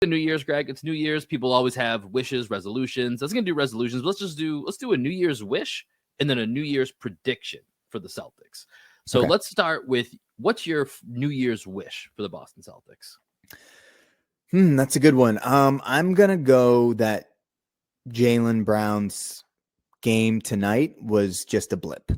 the New Year's, Greg. It's New Year's. People always have wishes, resolutions. I was going to do resolutions. But let's do a New Year's wish and then a New Year's prediction for the Celtics. So let's start with, what's your New Year's wish for the Boston Celtics? That's a good one. I'm going to go that Jaylen Brown's game tonight was just a blip.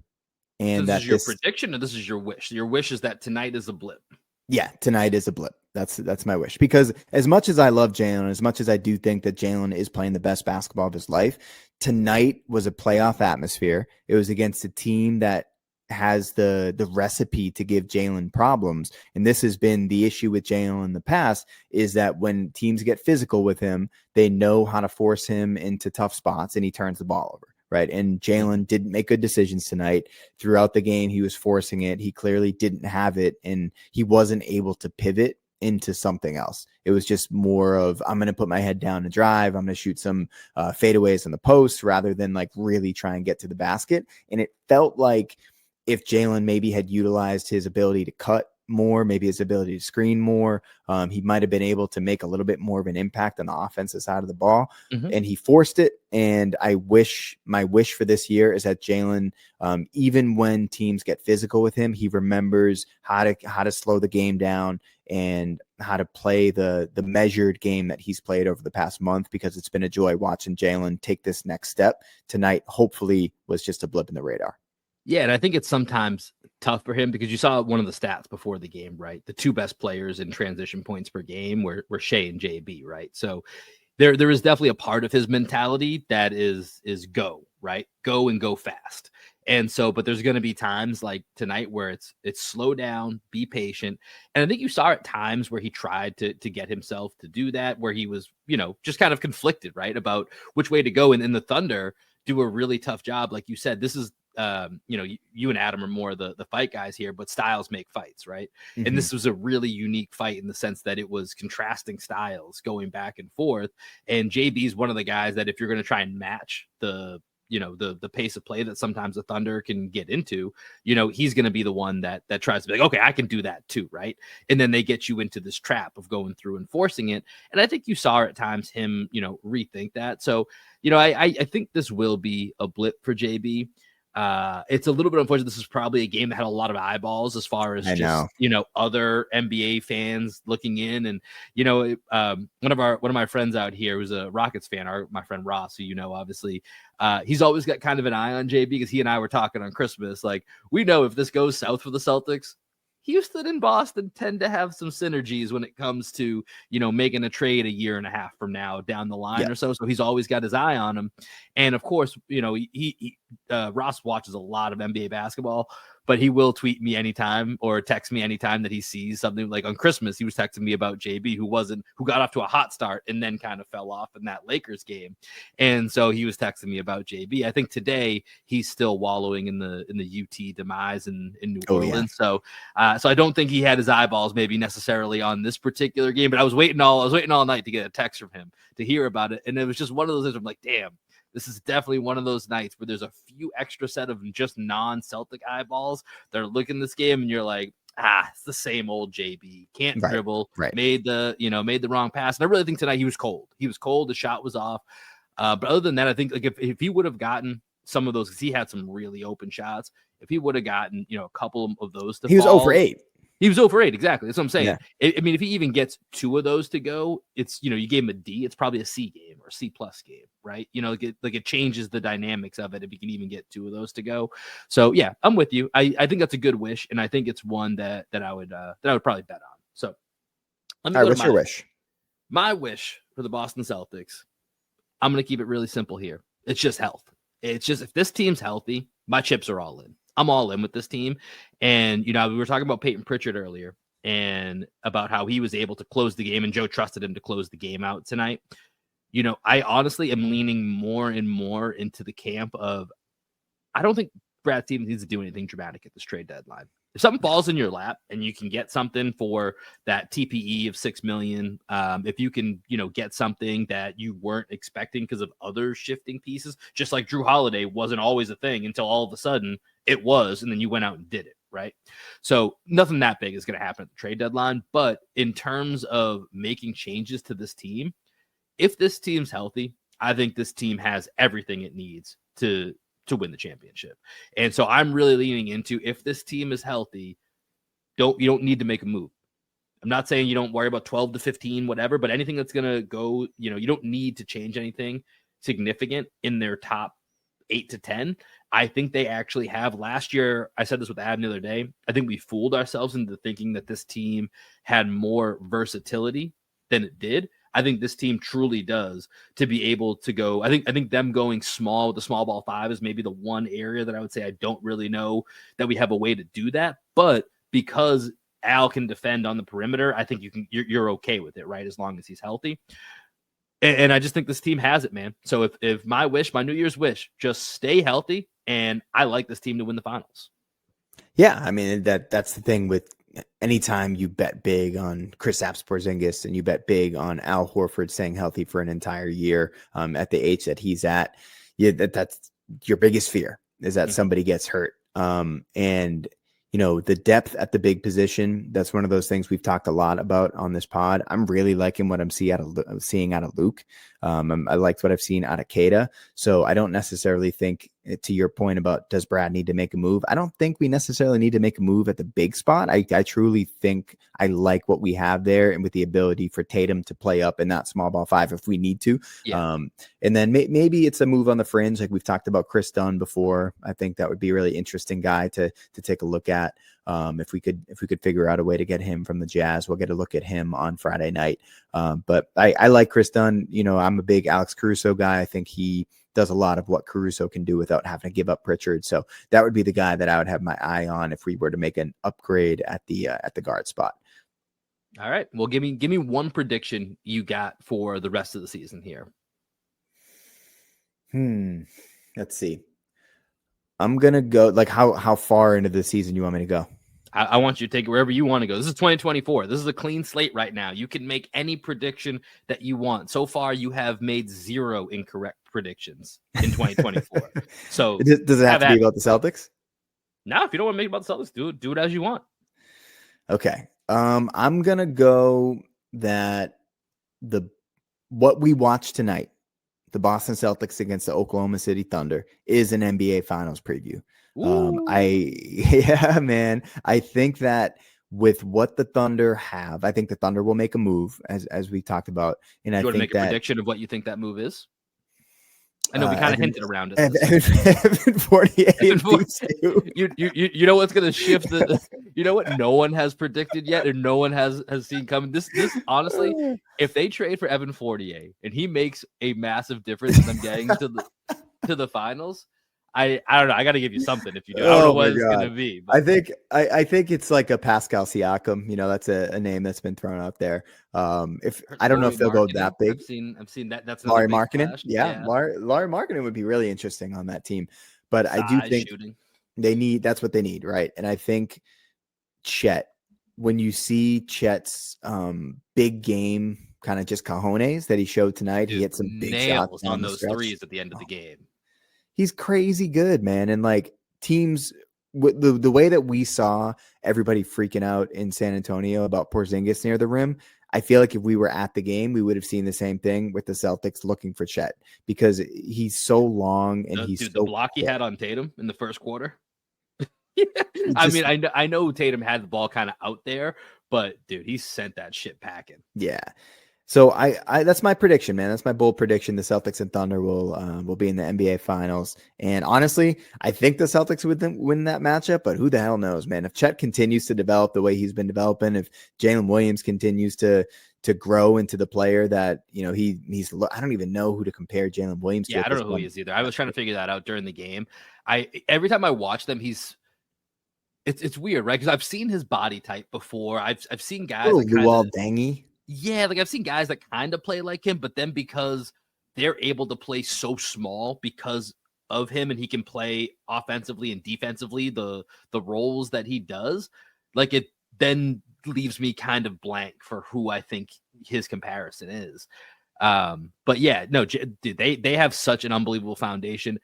And so this is your prediction, or this is your wish? Your wish is that tonight is a blip. Yeah, tonight is a blip. That's my wish. Because as much as I love Jaylen, as much as I do think that Jaylen is playing the best basketball of his life, tonight was a playoff atmosphere. It was against a team that has the recipe to give Jaylen problems. And this has been the issue with Jaylen in the past, is that when teams get physical with him, they know how to force him into tough spots and he turns the ball over. Right. And Jaylen didn't make good decisions tonight. Throughout the game, he was forcing it. He clearly didn't have it, and he wasn't able to pivot into something else. It was just more of, I'm going to put my head down and drive. I'm going to shoot some fadeaways in the post rather than like really try and get to the basket. And it felt like if Jaylen maybe had utilized his ability to cut more, maybe his ability to screen more, he might have been able to make a little bit more of an impact on the offensive side of the ball. And he forced it. And my wish for this year is that Jaylen, even when teams get physical with him, he remembers how to slow the game down and how to play the measured game that he's played over the past month, because it's been a joy watching Jaylen take this next step. Tonight, hopefully, was just a blip in the radar. Yeah, and I think it's sometimes tough for him because you saw one of the stats before the game, right? The two best players in transition points per game were Shea and JB, right? So there is definitely a part of his mentality that is go, right? Go and go fast. And so, but there's going to be times like tonight where it's slow down, be patient. And I think you saw at times where he tried to get himself to do that, where he was, just kind of conflicted, right? About which way to go. And the Thunder do a really tough job. Like you said, this is, you and Adam are more the fight guys here, but styles make fights, right? And this was a really unique fight in the sense that it was contrasting styles going back and forth. And JB is one of the guys that if you're going to try and match the pace of play that sometimes the Thunder can get into, he's going to be the one that tries to be like, okay, I can do that too, right? And then they get you into this trap of going through and forcing it. And I think you saw at times him, rethink that. So, I think this will be a blip for JB. It's a little bit unfortunate. This is probably a game that had a lot of eyeballs as far as other NBA fans looking in. And, one of my friends out here who's a Rockets fan, my friend Ross, who, obviously, he's always got kind of an eye on JB because he and I were talking on Christmas. Like, we know if this goes south for the Celtics, Houston and Boston tend to have some synergies when it comes to, making a trade a year and a half from now down the line or so. So he's always got his eye on him. And of course, Ross watches a lot of NBA basketball, but he will tweet me anytime or text me anytime that he sees something. Like on Christmas, he was texting me about JB, who got off to a hot start and then kind of fell off in that Lakers game. And so he was texting me about JB. I think today he's still wallowing in the UT demise in New Orleans. So I don't think he had his eyeballs maybe necessarily on this particular game, but I was waiting all night to get a text from him to hear about it. And it was just one of those things where I'm like, damn, this is definitely one of those nights where there's a few extra set of just non-Celtic eyeballs that are looking this game, and you're like, it's the same old JB. Can't dribble. Right. Made the wrong pass. And I really think tonight he was cold. The shot was off. But other than that, I think like if he would have gotten some of those, because he had some really open shots, if he would have gotten a couple of those to fall, he was 0 for 8. He was 0 for 8, exactly. That's what I'm saying. Yeah. I mean, if he even gets 2 of those to go, it's, you gave him a D, it's probably a C game or a C+ game, right? It changes the dynamics of it if you can even get 2 of those to go. So yeah, I'm with you. I think that's a good wish, and I think it's one that I would probably bet on. So let me what's your wish? My wish for the Boston Celtics, I'm going to keep it really simple here. It's just health. It's just, if this team's healthy, my chips are all in. I'm all in with this team. And, we were talking about Peyton Pritchard earlier and about how he was able to close the game and Joe trusted him to close the game out tonight. I honestly am leaning more and more into the camp of, I don't think Brad Stevens needs to do anything dramatic at this trade deadline. If something falls in your lap and you can get something for that TPE of $6 million, if you can, get something that you weren't expecting because of other shifting pieces, just like Drew Holiday wasn't always a thing until all of a sudden it was, and then you went out and did it, right? So nothing that big is going to happen at the trade deadline. But in terms of making changes to this team, if this team's healthy, I think this team has everything it needs to win the championship. And so I'm really leaning into, if this team is healthy, you don't need to make a move. I'm not saying you don't worry about 12 to 15, whatever, but anything that's going to go, you don't need to change anything significant in their top 8 to 10. I think they actually have. Last year, I said this with Adam the other day, I think we fooled ourselves into thinking that this team had more versatility than it did. I think this team truly does, to be able to go. I think them going small with the small ball 5 is maybe the one area that I would say I don't really know that we have a way to do that. But because Al can defend on the perimeter, I think you're okay with it, right? As long as he's healthy. And I just think this team has it, man. So if my New Year's wish, just stay healthy, and I like this team to win the finals. Yeah, I mean, that's the thing with anytime you bet big on Kristaps Porzingis and you bet big on Al Horford staying healthy for an entire year at the age that he's at, that's your biggest fear, is that somebody gets hurt. And the depth at the big position, that's one of those things we've talked a lot about on this pod. I'm really liking what I'm seeing out of Luke. I liked what I've seen out of Kata. So I don't necessarily think, to your point about does Brad need to make a move, I don't think we necessarily need to make a move at the big spot. I truly think I like what we have there, and with the ability for Tatum to play up in that small ball 5 if we need to. Yeah. And then maybe it's a move on the fringe, like we've talked about Chris Dunn before. I think that would be a really interesting guy to take a look at. If we could figure out a way to get him from the Jazz, we'll get a look at him on Friday night. But I like Chris Dunn. I'm a big Alex Caruso guy. I think he does a lot of what Caruso can do without having to give up Pritchard. So that would be the guy that I would have my eye on if we were to make an upgrade at the guard spot. All right. Well, give me one prediction you got for the rest of the season here. Let's see. I'm gonna go, like, how far into the season you want me to go? I want you to take it wherever you want to go. This is 2024. This is a clean slate right now. You can make any prediction that you want. So far, you have made 0 incorrect predictions in 2024. So does it have to be about the Celtics? No, if you don't want to make it about the Celtics, do it as you want. Okay. I'm gonna go that what we watched tonight, the Boston Celtics against the Oklahoma City Thunder, is an NBA Finals preview. Man, I think that with what the Thunder have, I think the Thunder will make a move, as we talked about. And I think make a prediction of what you think that move is. I know we kind of hinted around it. Evan 48. You know what's going to shift you know what no one has predicted yet, and no one has seen coming. This honestly, if they trade for Evan Fournier and he makes a massive difference in them getting to the finals, I don't know. I got to give you something if you do. I don't know what it's going to be. But. I think it's like a Pascal Siakam. That's a name that's been thrown out there. If I don't know if they'll go that big. I've seen that. That's Lauri Markkanen. Yeah. Lauri Markkanen would be really interesting on that team. But I do think that's what they need, right? And I think Chet, when you see Chet's big game, kind of just cojones that he showed tonight, he hit some big shots on those threes at the end of the game. He's crazy good, man. And like teams, with the way that we saw everybody freaking out in San Antonio about Porzingis near the rim, I feel like if we were at the game, we would have seen the same thing with the Celtics looking for Chet, because he's so long and the block he had on Tatum in the first quarter. I know Tatum had the ball kind of out there, but dude, he sent that shit packing. Yeah. So I that's my prediction, man. That's my bold prediction. The Celtics and Thunder will be in the NBA Finals. And honestly, I think the Celtics would win that matchup, but who the hell knows, man? If Chet continues to develop the way he's been developing, if Jalen Williams continues to grow into the player that he's, I don't even know who to compare Jalen Williams to. Yeah, I don't know who he is either. I was trying to figure that out during the game. Every time I watch them, it's weird, right? Because I've seen his body type before. I've seen guys like Luol Dengi. Yeah, like I've seen guys that kind of play like him, but then because they're able to play so small because of him, and he can play offensively and defensively the roles that he does, like it then leaves me kind of blank for who I think his comparison is. But yeah, no, dude, they have such an unbelievable foundation.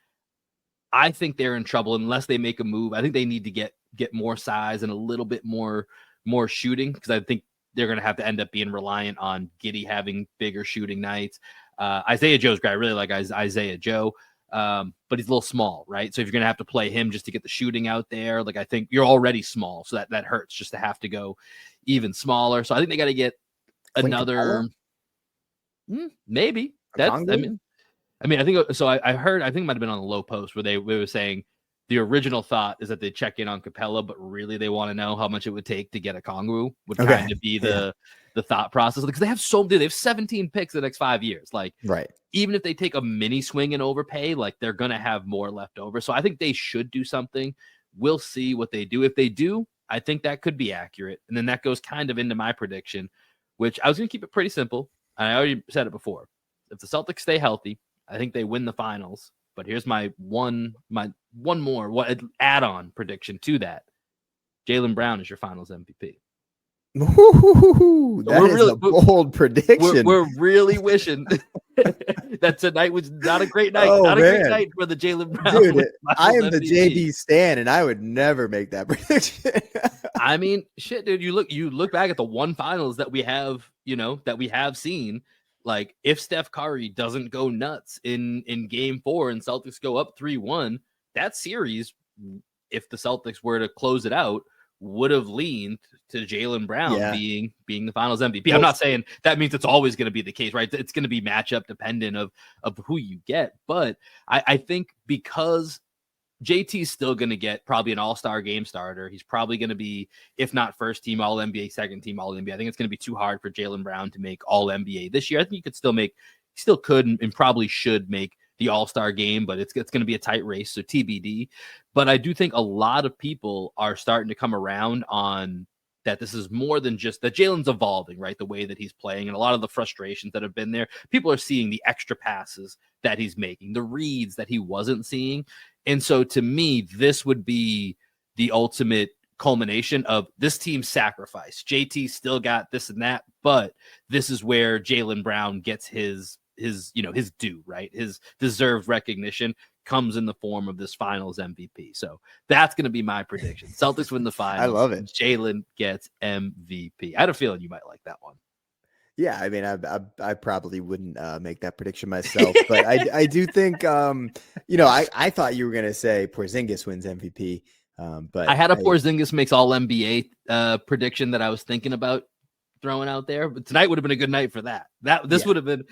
I think they're in trouble unless they make a move. I think they need to get get more size and a little bit more shooting, because I think they're going to have to end up being reliant on Giddey having bigger shooting nights. Isaiah Joe's great. I really like Isaiah Joe, but he's a little small, right? So if you're going to have to play him just to get the shooting out there, like I think you're already small, so that hurts just to have to go even smaller. So I think they got to get another, maybe. That's, I think so. I heard, I think it might have been on the Low Post where they were saying the original thought is that they check in on Capella, but really they want to know how much it would take to get a Kongwu would kind of be the thought process, because they have 17 picks the next 5 years. Like, right. Even if they take a mini swing and overpay, like they're going to have more left over. So I think they should do something. We'll see what they do. If they do, I think that could be accurate. And then that goes kind of into my prediction, which I was going to keep it pretty simple. I already said it before. If the Celtics stay healthy, I think they win the finals. But here's my one more add-on prediction to that. Jaylen Brown is your finals MVP. Ooh, that is a bold prediction. We're really wishing that tonight was not a great night. Great night for the Jaylen Brown. Dude, I am the JB stan, and I would never make that prediction. I mean, shit, dude. You look back at the one finals that we have, that we have seen. Like, if Steph Curry doesn't go nuts in game 4 and Celtics go up 3-1, that series, if the Celtics were to close it out, would have leaned to Jaylen Brown being the finals MVP. Well, I'm not saying that means it's always going to be the case, right? It's going to be matchup dependent of who you get. But I think because JT's still going to get probably an all-star game starter. He's probably going to be, if not first team All-NBA, second team All-NBA. I think it's going to be too hard for Jaylen Brown to make All-NBA this year. I think he still could and probably should make the all-star game, but it's going to be a tight race, so TBD. But I do think a lot of people are starting to come around on that this is more than just that Jaylen's evolving, right? The way that he's playing and a lot of the frustrations that have been there. People are seeing the extra passes that he's making, the reads that he wasn't seeing. And so to me, this would be the ultimate culmination of this team's sacrifice. JT still got this and that, but this is where Jaylen Brown gets his due, right? His deserved recognition comes in the form of this finals MVP. So that's going to be my prediction. Celtics win the finals. I love it. Jaylen gets MVP. I had a feeling you might like that one. Yeah, I mean, I probably wouldn't make that prediction myself, but I do think, I thought you were going to say Porzingis wins MVP, but I had a Porzingis makes All NBA prediction that I was thinking about throwing out there, but tonight would have been a good night for that. This would have been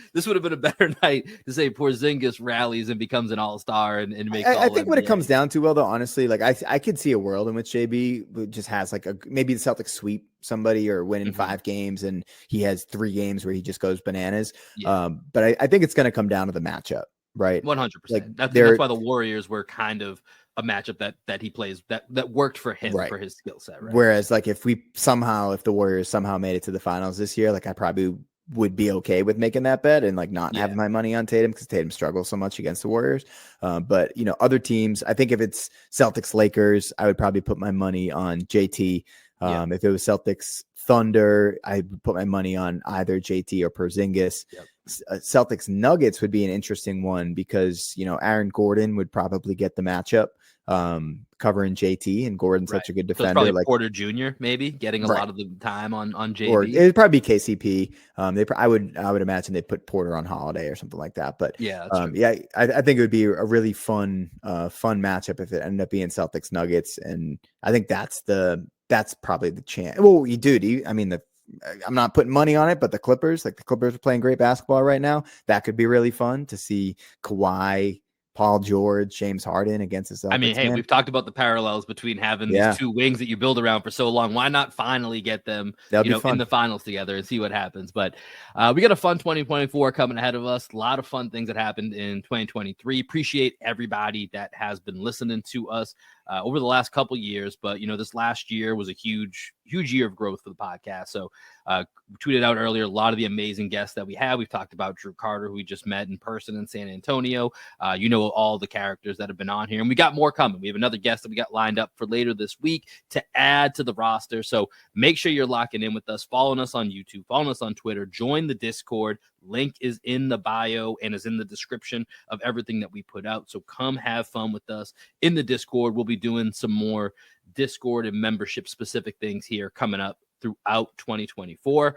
a better night to say Porzingis rallies and becomes an all-star and makes. I think what it comes down to, though, honestly, like I could see a world in which JB just has like maybe the Celtics sweep somebody or win in 5 games, and he has 3 games where he just goes bananas. Yeah. But I think it's going to come down to the matchup, right? 100%. That's why the Warriors were kind of a matchup that he plays that worked for him, right, for his skill set. Right? Whereas like if the Warriors somehow made it to the finals this year, like I probably would be okay with making that bet and like not having my money on Tatum because Tatum struggles so much against the Warriors. But other teams, I think if it's Celtics Lakers, I would probably put my money on JT. If it was Celtics Thunder, I would put my money on either JT or Porzingis. Yep. Celtics Nuggets would be an interesting one because Aaron Gordon would probably get the matchup covering JT, and Gordon's such a good defender. So probably like Porter Jr. maybe getting a lot of the time on JB. Or it'd probably be KCP. I would imagine they'd put Porter on Holiday or something like that. But I think it would be a really fun matchup if it ended up being Celtics Nuggets, and I think that's probably the chance. Well, I'm not putting money on it, but the Clippers are playing great basketball right now. That could be really fun to see Kawhi, Paul George, James Harden against the Celtics. I mean, hey, we've talked about the parallels between having these 2 wings that you build around for so long. Why not finally get them, in the finals together and see what happens? But we got a fun 2024 coming ahead of us. A lot of fun things that happened in 2023. Appreciate everybody that has been listening to us over the last couple years. But, this last year was a huge year of growth for the podcast. So we tweeted out earlier a lot of the amazing guests that we have. We've talked about Drew Carter, who we just met in person in San Antonio. All the characters that have been on here, and we got more coming. We have another guest that we got lined up for later this week to add to the roster. So make sure you're locking in with us, following us on YouTube, following us on Twitter, join the Discord. Link is in the bio and is in the description of everything that we put out. So come have fun with us in the Discord. We'll be doing some more Discord and membership specific things here coming up throughout 2024.